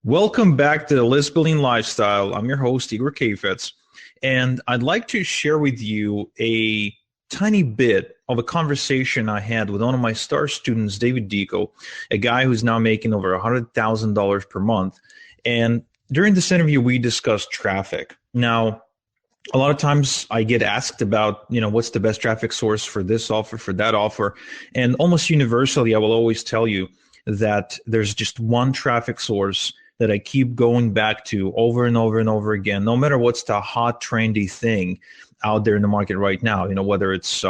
Welcome back to the List Building Lifestyle. I'm your host, Igor, and I'd like to share with you a tiny bit of a conversation I had with one of my star students, David Deco, a guy who's now making over $100,000 per month. And during this interview, we discussed traffic. Now, a lot of times I get asked about, what's the best traffic source for this offer, for that offer. And almost universally, I will always tell you that there's just one traffic source that I keep going back to over and over and over again, no matter what's the hot, trendy thing out there in the market right now, whether it's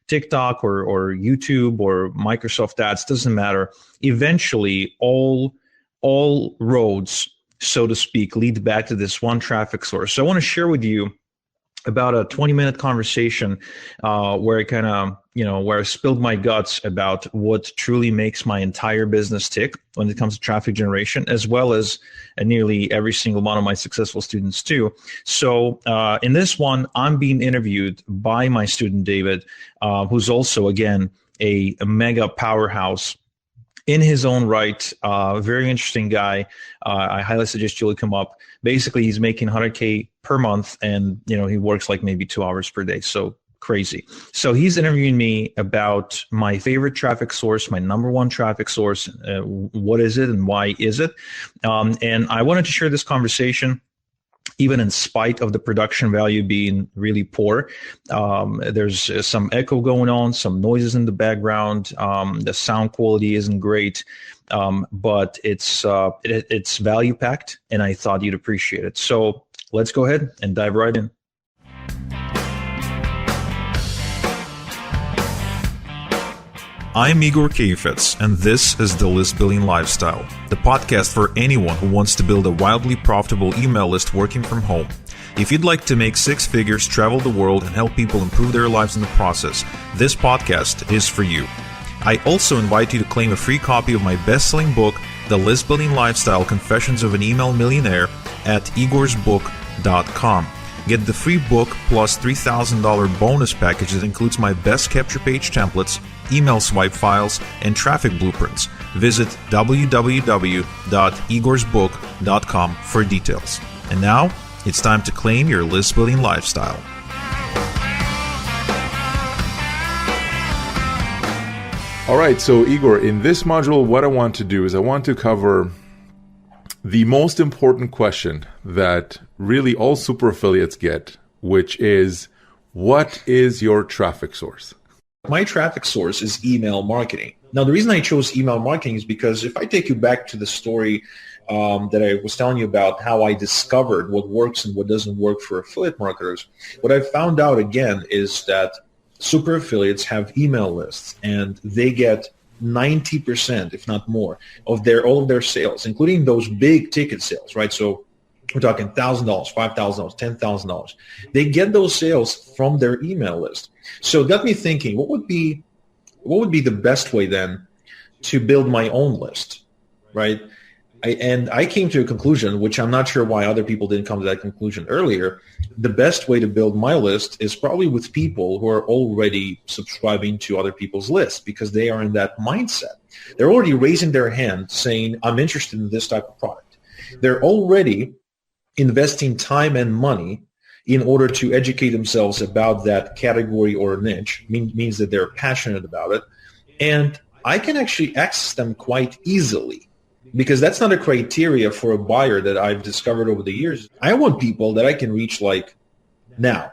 TikTok or YouTube or Microsoft ads, doesn't matter. Eventually, all roads, so to speak, lead back to this one traffic source. So I want to share with you about a 20-minute conversation where I kind of, where I spilled my guts about what truly makes my entire business tick when it comes to traffic generation, as well as nearly every single one of my successful students too. So in this one, I'm being interviewed by my student, David, who's also, again, a mega powerhouse in his own right. Very interesting guy. I highly suggest you look him up. Basically, he's making 100K per month, and he works like maybe 2 hours per day. So crazy. So he's interviewing me about my favorite traffic source, my number one traffic source. What is it and why is it? And I wanted to share this conversation even in spite of the production value being really poor. There's some echo going on, some noises in the background. The sound quality isn't great, but it's value packed, and I thought you'd appreciate it. So let's go ahead and dive right in. I'm Igor, and this is the List Building Lifestyle, the podcast for anyone who wants to build a wildly profitable email list working from home. If you'd like to make six figures, travel the world, and help people improve their lives in the process, this podcast is for you. I also invite you to claim a free copy of my best-selling book, The List Building Lifestyle: Confessions of an Email Millionaire, at igorsbook.com. Get the free book plus $3,000 bonus package that includes my best capture page templates, email swipe files, and traffic blueprints. Visit www.igorsbook.com for details. And now, it's time to claim your list building lifestyle. All right, so Igor, in this module, what I want to do is I want to cover the most important question that really all super affiliates get, which is, what is your traffic source? My traffic source is email marketing. Now, the reason I chose email marketing is because if I take you back to the story that I was telling you about how I discovered what works and what doesn't work for affiliate marketers, what I found out again is that super affiliates have email lists, and they get 90%, if not more, of all of their sales, including those big ticket sales, right? So we're talking $1,000, $5,000, $10,000. They get those sales from their email list. So it got me thinking, what would be the best way then to build my own list, right? I came to a conclusion, which I'm not sure why other people didn't come to that conclusion earlier. The best way to build my list is probably with people who are already subscribing to other people's lists, because they are in that mindset. They're already raising their hand saying, I'm interested in this type of product. They're already investing time and money in order to educate themselves about that category or niche. Means that they're passionate about it. And I can actually access them quite easily, because that's not a criteria for a buyer that I've discovered over the years. I want people that I can reach like now.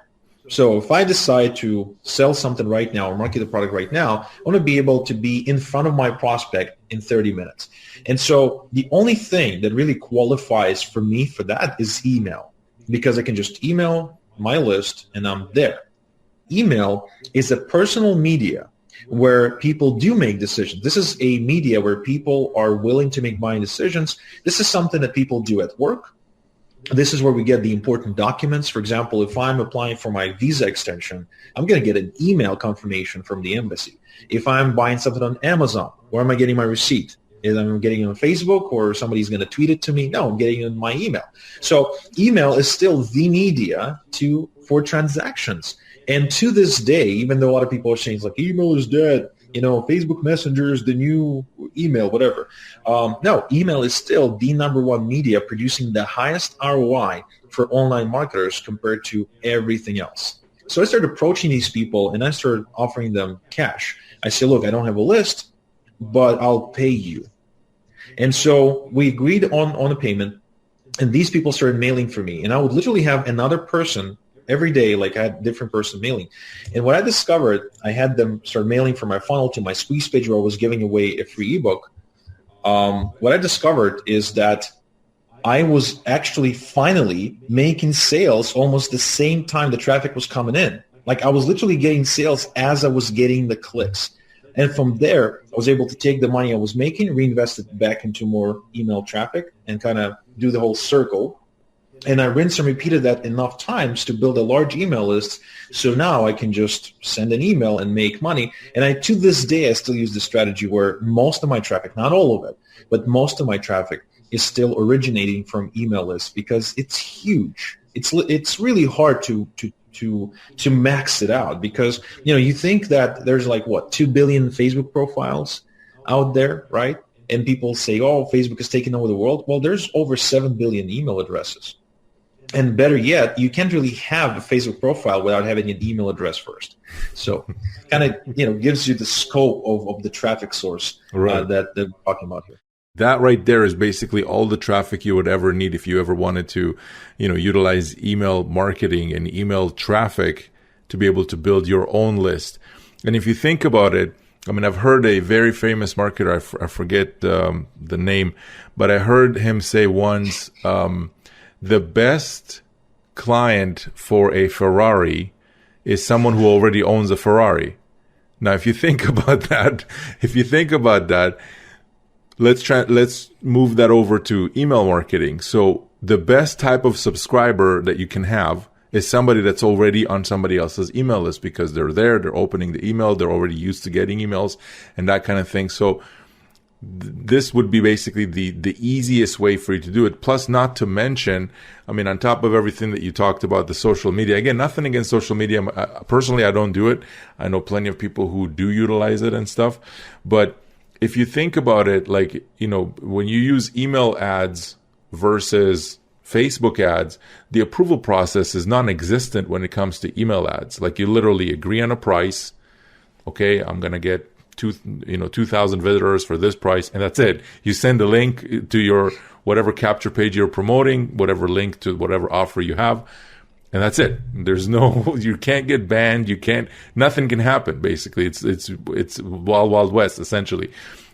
So if I decide to sell something right now or market the product right now, I want to be able to be in front of my prospect in 30 minutes. And so the only thing that really qualifies for me for that is email, because I can just email my list and I'm there. Email is a personal media where people do make decisions. This is a media where people are willing to make buying decisions. This is something that people do at work. This is where we get the important documents. For example, if I'm applying for my visa extension, I'm going to get an email confirmation from the embassy. If I'm buying something on Amazon, where am I getting my receipt? Is I'm getting it on Facebook, or somebody's going to tweet it to me? No, I'm getting it in my email. So email is still the media for transactions. And to this day, even though a lot of people are saying it's like email is dead, Facebook Messenger is the new email, whatever. No, email is still the number one media producing the highest ROI for online marketers compared to everything else. So I started approaching these people and I started offering them cash. I say, look, I don't have a list, but I'll pay you. And so we agreed on a payment, and these people started mailing for me. And I would literally have another person every day, like I had a different person mailing. And what I discovered, I had them start mailing from my funnel to my squeeze page where I was giving away a free ebook. What I discovered is that I was actually finally making sales almost the same time the traffic was coming in. Like I was literally getting sales as I was getting the clicks. And from there, I was able to take the money I was making, reinvest it back into more email traffic and kind of do the whole circle. And I rinsed and repeated that enough times to build a large email list. So now I can just send an email and make money. And to this day, I still use this strategy where most of my traffic, not all of it, but most of my traffic is still originating from email lists because it's huge. It's really hard to max it out because, you think that there's 2 billion Facebook profiles out there, right? And people say, oh, Facebook is taking over the world. Well, there's over 7 billion email addresses. And better yet, you can't really have a Facebook profile without having an email address first. So kind of, gives you the scope of the traffic source that they're talking about here. That right there is basically all the traffic you would ever need if you ever wanted to, utilize email marketing and email traffic to be able to build your own list. And if you think about it, I've heard a very famous marketer, I forget the name, but I heard him say once, the best client for a Ferrari is someone who already owns a Ferrari. Now, if you think about that, let's move that over to email marketing. So the best type of subscriber that you can have is somebody that's already on somebody else's email list because they're there, they're opening the email, they're already used to getting emails and that kind of thing. So this would be basically the easiest way for you to do it. Plus, not to mention, on top of everything that you talked about, the social media. Again, nothing against social media. Personally, I don't do it. I know plenty of people who do utilize it and stuff. But if you think about it, when you use email ads versus Facebook ads, the approval process is non-existent when it comes to email ads. Like you literally agree on a price. Okay, I'm going to get 2,000 visitors for this price, and that's it. You send a link to your whatever capture page you're promoting, whatever link to whatever offer you have, and that's it. There's you can't get banned. Nothing can happen. Basically, it's wild west essentially.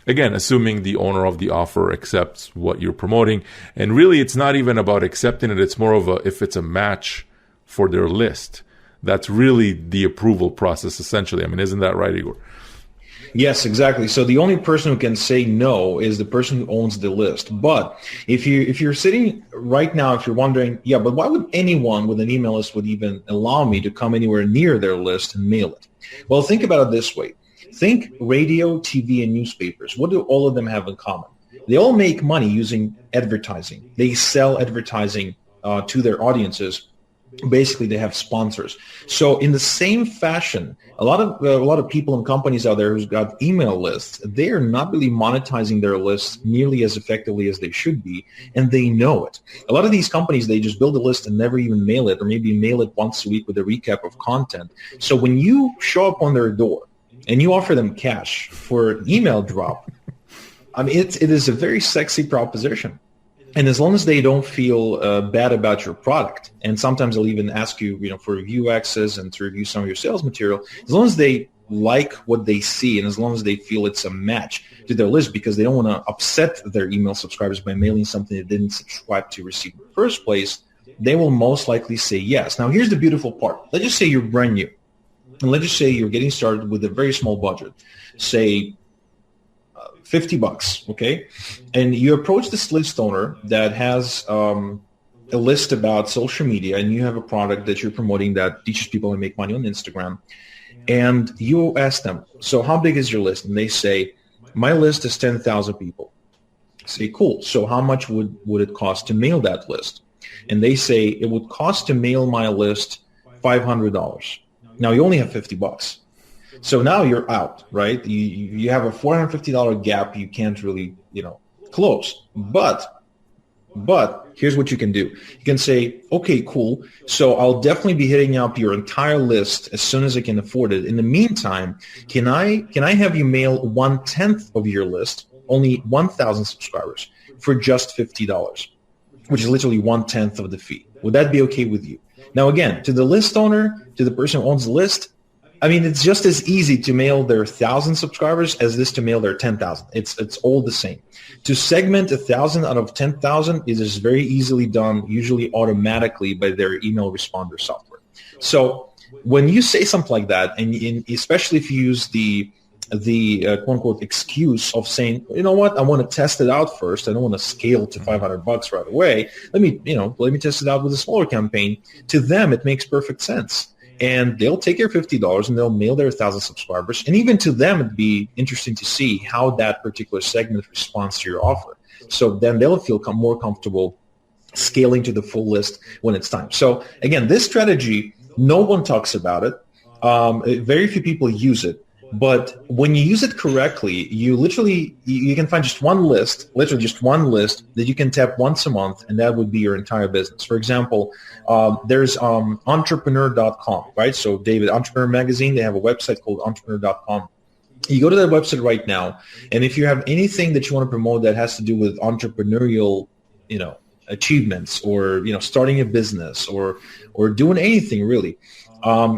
Again, assuming the owner of the offer accepts what you're promoting, and really, it's not even about accepting it. It's more of if it's a match for their list. That's really the approval process essentially. Isn't that right, Igor? Yes, exactly. So the only person who can say no is the person who owns the list. But if you're sitting right now, if you're wondering, yeah, but why would anyone with an email list would even allow me to come anywhere near their list and mail it? Well, think about it this way. Think radio, TV, and newspapers. What do all of them have in common? They all make money using advertising. They sell advertising to their audiences. Basically, they have sponsors. So in the same fashion, a lot of people and companies out there who's got email lists, they are not really monetizing their lists nearly as effectively as they should be, and they know it. A lot of these companies, they just build a list and never even mail it, or maybe mail it once a week with a recap of content. So when you show up on their door and you offer them cash for an email drop, it is a very sexy proposition. And as long as they don't feel bad about your product, and sometimes they'll even ask you, for review access and to review some of your sales material, as long as they like what they see and as long as they feel it's a match to their list because they don't want to upset their email subscribers by mailing something they didn't subscribe to receive in the first place, they will most likely say yes. Now, here's the beautiful part. Let's just say you're brand new. And let's just say you're getting started with a very small budget, say $50, okay? And you approach this list owner that has a list about social media, and you have a product that you're promoting that teaches people how to make money on Instagram. And you ask them, so how big is your list? And they say, my list is 10,000 people. Say, cool. So how much would it cost to mail that list? And they say, it would cost to mail my list $500. Now, you only have $50. So now you're out, right? You have a $450 gap you can't really, close. But here's what you can do. You can say, okay, cool. So I'll definitely be hitting up your entire list as soon as I can afford it. In the meantime, can I have you mail 1/10 of your list, only 1,000 subscribers, for just $50, which is literally 1/10 of the fee? Would that be okay with you? Now, again, to the list owner, to the person who owns the list, I mean, it's just as easy to mail their 1,000 subscribers as it is to mail their 10,000. It's all the same. To segment 1,000 out of 10,000 is very easily done, usually automatically by their email responder software. So when you say something like that, and especially if you use the quote unquote excuse of saying, you know what, I want to test it out first. I don't want to scale to $500 right away. Let me test it out with a smaller campaign. To them, it makes perfect sense. And they'll take your $50 and they'll mail their 1,000 subscribers. And even to them, it'd be interesting to see how that particular segment responds to your offer. So then they'll feel more comfortable scaling to the full list when it's time. So again, this strategy, no one talks about it. Very few people use it. But when you use it correctly, you can find just one list, literally just one list that you can tap once a month, and that would be your entire business. For example, there's entrepreneur.com, right? So David, Entrepreneur Magazine, they have a website called entrepreneur.com. You go to that website right now, and if you have anything that you want to promote that has to do with entrepreneurial, achievements, or starting a business, or doing anything really,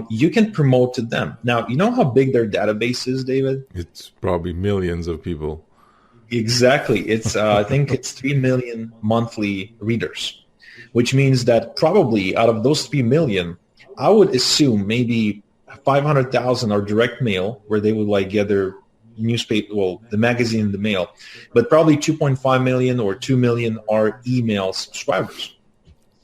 you can promote to them. Now, you know how big their database is, David? It's probably millions of people. Exactly. It's I think it's 3 million monthly readers, which means that probably out of those 3 million, I would assume maybe 500,000 are direct mail, where they would get their newspaper, the magazine in the mail, but probably 2.5 million or 2 million are email subscribers.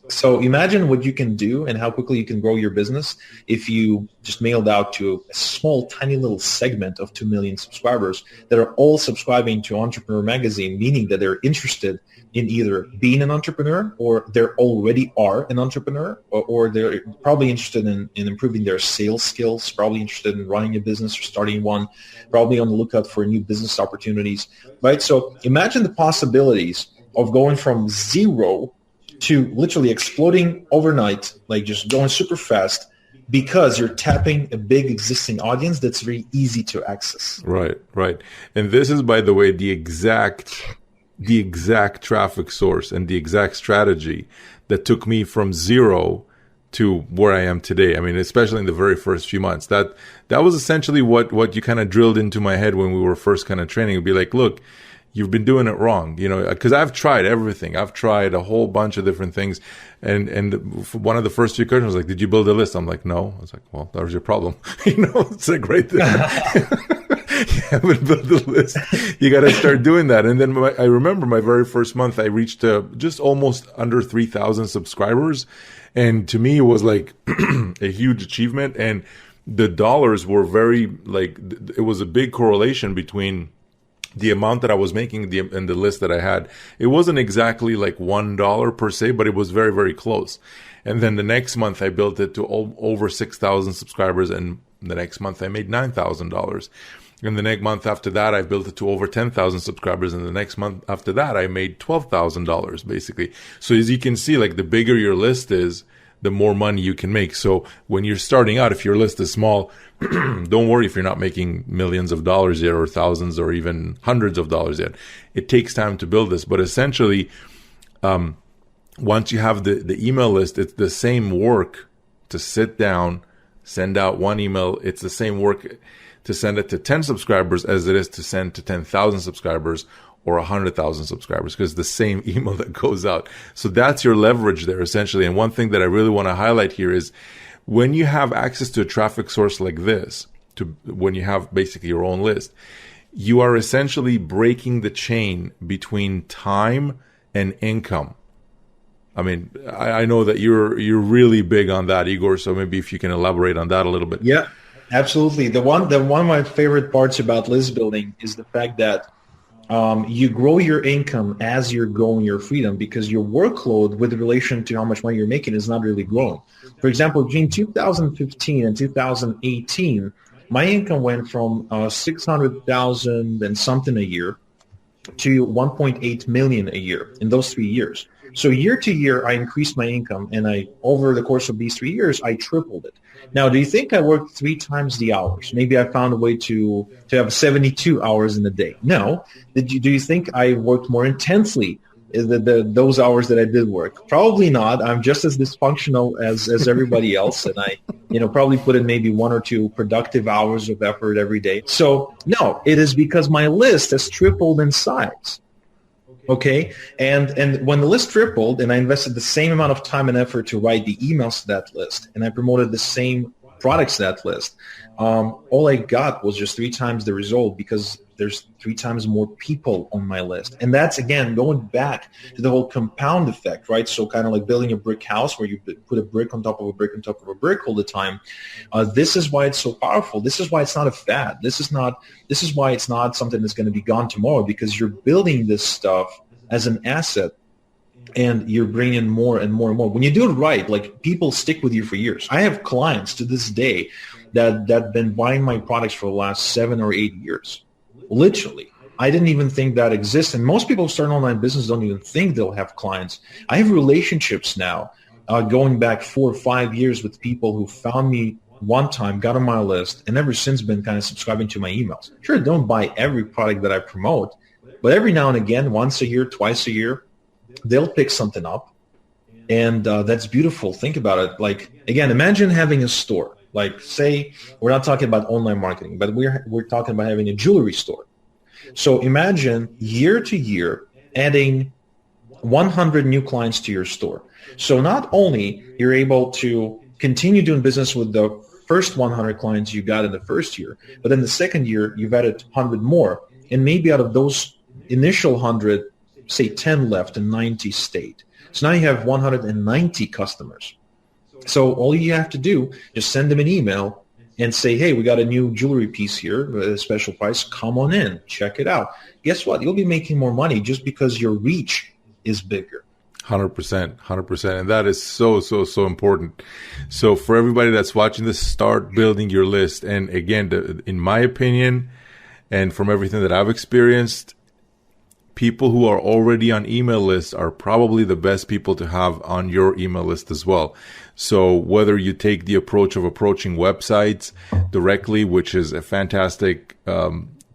So imagine what you can do and how quickly you can grow your business if you just mailed out to a small, tiny little segment of 2 million subscribers that are all subscribing to Entrepreneur Magazine, meaning that they're interested in either being an entrepreneur, or they already are an entrepreneur, or they're probably interested in improving their sales skills, probably interested in running a business or starting one, probably on the lookout for new business opportunities, right? So imagine the possibilities of going from zero to literally exploding overnight, like just going super fast, because you're tapping a big existing audience that's very easy to access. Right. And this is, by the way, the exact traffic source and the exact strategy that took me from zero to where I am today. I mean, especially in the very first few months. That was essentially what you kind of drilled into my head when we were first kind of training. It'd be like, look, you've been doing it wrong, because I've tried everything. I've tried a whole bunch of different things. And one of the first few questions was like, did you build a list? I'm like, no. I was like, well, that was your problem. It's like right there. You haven't built the list. You got to start doing that. And then I remember my very first month, I reached just almost under 3,000 subscribers. And to me, it was like a huge achievement. And the dollars were it was a big correlation between the amount that I was making and the list that I had. It wasn't exactly like $1 per se, but it was very, very close. And then the next month I built it to over 6,000 subscribers. And the next month I made $9,000. And the next month after that, I built it to over 10,000 subscribers. And the next month after that, I made $12,000 basically. So as you can see, like the bigger your list is, the more money you can make. So when you're starting out, if your list is small, don't worry if you're not making millions of dollars yet, or thousands, or even hundreds of dollars yet. It takes time to build this. But essentially, once you have the email list, it's the same work to sit down, send out one email. It's the same work to send it to 10 subscribers as it is to send to 10,000 subscribers or 100,000 subscribers, because the same email that goes out. So that's your leverage there, essentially. And one thing that I really want to highlight here is when you have access to a traffic source like this, when you have basically your own list, you are essentially breaking the chain between time and income. I mean, I know that you're really big on that, Igor. So maybe if you can elaborate on that a little bit. Yeah, absolutely. The one of my favorite parts about list building is the fact that you grow your income as you're growing your freedom, because your workload with relation to how much money you're making is not really growing. For example, between 2015 and 2018, my income went from 600,000 and something a year to 1.8 million a year in those 3 years. So year to year, I increased my income, and over the course of these 3 years, I tripled it. Now, do you think I worked 3 times the hours? Maybe I found a way to have 72 hours in a day. No. Do you think I worked more intensely those hours that I did work? Probably not. I'm just as dysfunctional as everybody else, and I probably put in maybe 1 or 2 productive hours of effort every day. So no, it is because my list has tripled in size. Okay, and when the list tripled, and I invested the same amount of time and effort to write the emails to that list, and I promoted the same products to that list, all I got was just 3 times the result, because there's 3 times more people on my list. And that's, again, going back to the whole compound effect, right? So kind of like building a brick house where you put a brick on top of a brick on top of a brick all the time. This is why it's so powerful. This is why it's not a fad. This is why it's not something that's going to be gone tomorrow, because you're building this stuff as an asset, and you're bringing more and more and more. When you do it right, like, people stick with you for years. I have clients to this day that have been buying my products for the last 7 or 8 years. Literally. I didn't even think that exists. And most people who start an online business don't even think they'll have clients. I have relationships now going back 4 or 5 years with people who found me one time, got on my list, and ever since been kind of subscribing to my emails. Sure, don't buy every product that I promote, but every now and again, once a year, twice a year, they'll pick something up. And that's beautiful. Think about it. Like, again, imagine having a store. Like, say, we're not talking about online marketing, but we're talking about having a jewelry store. So imagine year to year adding 100 new clients to your store. So not only you're able to continue doing business with the first 100 clients you got in the first year, but then the second year you've added 100 more. And maybe out of those initial 100, say 10 left and 90 stayed. So now you have 190 customers. So all you have to do is send them an email and say, hey, we got a new jewelry piece here at a special price. Come on in. Check it out. Guess what? You'll be making more money just because your reach is bigger. 100%. And that is so important. So for everybody that's watching this, start building your list. And again, in my opinion, and from everything that I've experienced, people who are already on email lists are probably the best people to have on your email list as well. So whether you take the approach of approaching websites directly, which is a fantastic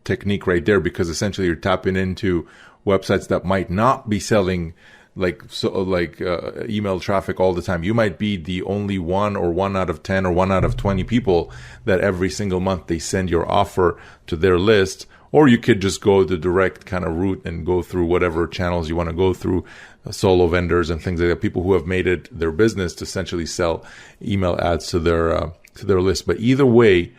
technique right there, because essentially you're tapping into websites that might not be selling email traffic all the time. You might be the only 1 or 1 out of 10 or 1 out of 20 people that every single month they send your offer to their list. Or you could just go the direct kind of route and go through whatever channels you want to go through, solo vendors and things like that, people who have made it their business to essentially sell email ads to their list. But either way,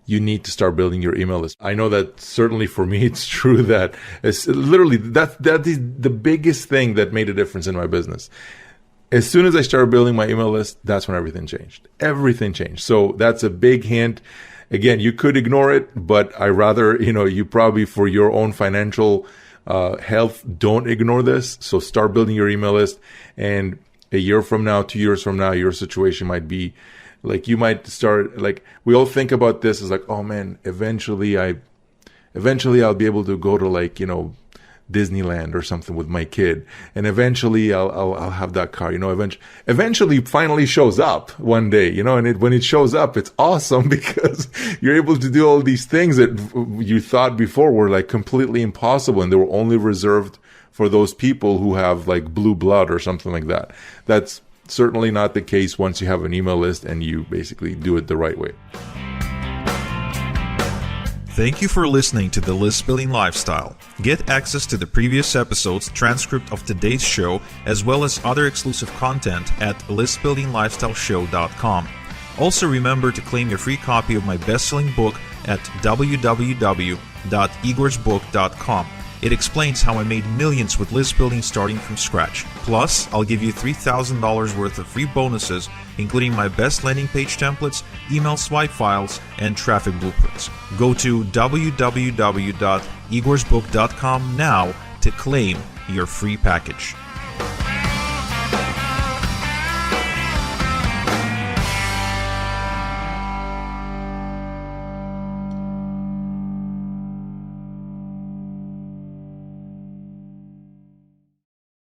you need to start building your email list. I know that certainly for me, it's true that it's literally that is the biggest thing that made a difference in my business. As soon as I started building my email list, that's when everything changed. Everything changed. So that's a big hint. Again, you could ignore it, but I rather, you probably, for your own financial health, don't ignore this. So start building your email list. And a year from now, 2 years from now, your situation might be like, you might start, like, we all think about this as like, oh man, eventually I'll be able to go to Disneyland or something with my kid, and eventually I'll have that car. Eventually finally shows up one day. And when it shows up, it's awesome because you're able to do all these things that you thought before were like completely impossible, and they were only reserved for those people who have like blue blood or something like that. That's certainly not the case once you have an email list and you basically do it the right way. Thank you for listening to The List Building Lifestyle. Get access to the previous episodes, transcript of today's show, as well as other exclusive content at listbuildingLifestyleShow.com. Also remember to claim your free copy of my best-selling book at www.igorsbook.com. It explains how I made millions with list building starting from scratch. Plus, I'll give you $3,000 worth of free bonuses, including my best landing page templates, email swipe files, and traffic blueprints. Go to www.igorsbook.com now to claim your free package.